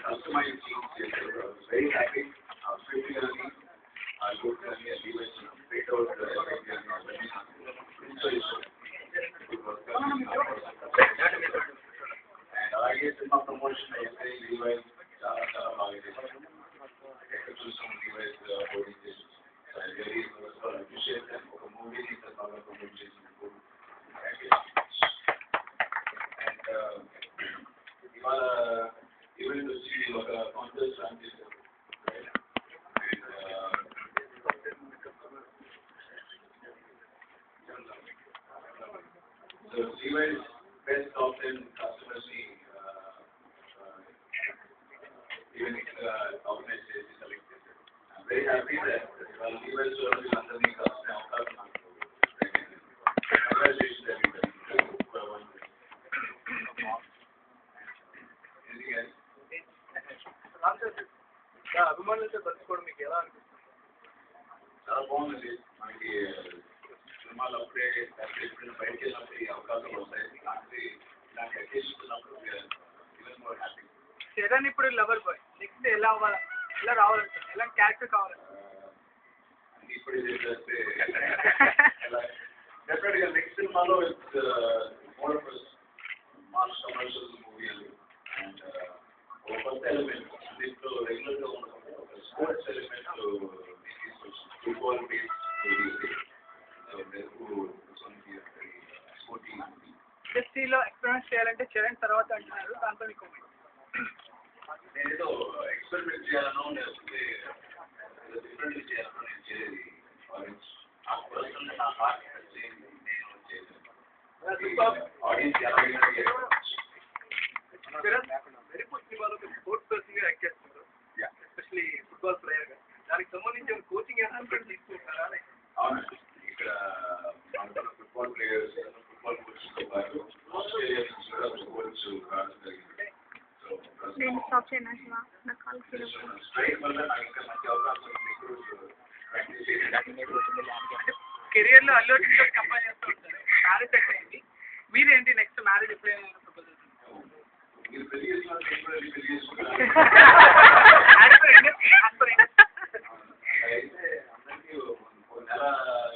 customized jeans. I was very happy. Especially I looked at the Levi's straight out and I guess in my promotion I say Levi's choose some Levi's body stations. So I really appreciate them for moving in the power of promotion. And even the CD of a contest run this right? And so Levi's best often customers see even if organization is selected. I'm very happy that Levi's will be underneath us now. Congratulations everybody. Anything else? అభిమానులతో కలుసుకోవడం మీకు ఎలా అనిపిస్తుంది? చాలా బాగుంది. మనకి సినిమాలు అప్పుడే ఎప్పుడైనా బయటకు వెళ్ళినప్పుడు ఈ అవకాశాలు వస్తాయి. ఇలాంటి అకేషన్స్ ఉన్నప్పుడు ఈవెన్ మోర్ హ్యాపీ. చరణ్ ఇప్పుడు లవర్ బాయ్ నెక్స్ట్ ఎలా అవ్వాలి, ఎలా రావాలంటే ఎలాంటి క్యారెక్టర్ కావాలి? ఇప్పుడు ఇది చేస్తే డెఫినెట్గా నెక్స్ట్ సినిమాలో it's more of mass commercial movie and ఒక కొత్త ఎలిమెంట్ దీంట్లో రెగ్యులర్గా ఉండకుండా ఒక స్పోర్ట్స్ ఎలిమెంట్ ఫుట్బాల్ బేస్ ఇండస్ట్రీలో ఎక్స్పెరిమెంట్ చేయాలంటే చరణ్ తర్వాత అంటున్నారు, దాంతో మీకు నేనేదో ఎక్స్పెరిమెంట్ చేయాలనో లేకపోతే డిఫరెంట్ చేయాలనో నేను చేయలేదు. ఆ పర్సన్ నా హార్ట్ టచ్ చేయండి నేను చేయలేదు. ఆడియన్స్ ఎలాగైనా వెరిపూర్ సినిమాలో మీరు స్పోర్ట్స్ పర్సన్గా యాక్ట్ చేస్తున్నారు, ఎస్పెషలీ ఫుట్బాల్ ప్లేయర్గా. దానికి సంబంధించి కోచింగ్ ఏమైనా తీసుకుంటారా? అవునండి, ఇక్కడ ఫుట్బాల్ ప్లేయర్స్ ఫుట్బాల్ కోచ్తో పాటు ఆస్ట్రేలియా నుంచి కూడా కోచ్ రావడం జరిగింది. స్ట్రైక్ వల్ల నాకు ఇంకా మంచి అవకాశం ప్రాక్టీస్ కెరియర్లో అల్లు అర్జున్తో కంపేర్ చేస్తూ ఉంటారు. మ్యారేజ్ సెట్ అయింది, మీరేంటి నెక్స్ట్ మ్యారేజ్ ఎప్పుడైనా ప్రపోజల్? మీరు పెళ్లి చేసుకున్నారు, నేను కూడా పెళ్లి చేసుకున్నాను. అయితే అందరికీ నెల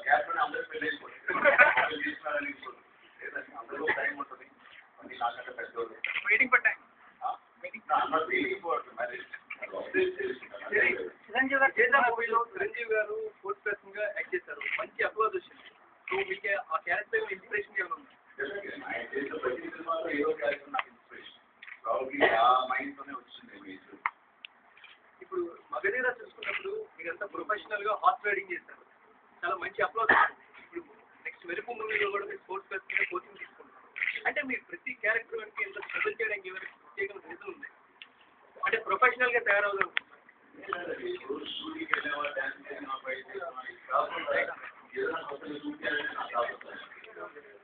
గ్యాప్ అందరికీ పెళ్లి అయిపోతుంది. తీసుకున్నారని లేదండి, అందరికీ టైం ఉంటుంది. మళ్ళీ నాకంటే పెద్దోళ్ళు వెయిటింగ్ ఫర్ టైం. మూవీలో చిరంజీవి గారు స్పోర్ట్స్ పర్సన్ గా యాక్ట్ చేశారు, మంచి అప్లోడ్ వచ్చింది. సో మీకు ఆ క్యారెక్టర్ ఇన్స్పిరేషన్ ఏమైనా ఉంది? ఆయన చేసిన ప్రతి సినిమాలో ఏదో క్యారెక్టర్ నాకు ఇన్స్పిరేషన్ ప్రాబ్లీ ఆ మైండ్తోనే వచ్చింది. ఇప్పుడు మగధీర చూసుకున్నప్పుడు మీరంతా ప్రొఫెషనల్ గా హార్స్ రైడింగ్ చేశారు, చాలా మంచి అప్లోడ్. ఇప్పుడు నెక్స్ట్ మెరుపు మూవీలో కూడా మీరు స్పోర్ట్స్ పర్సన్ గా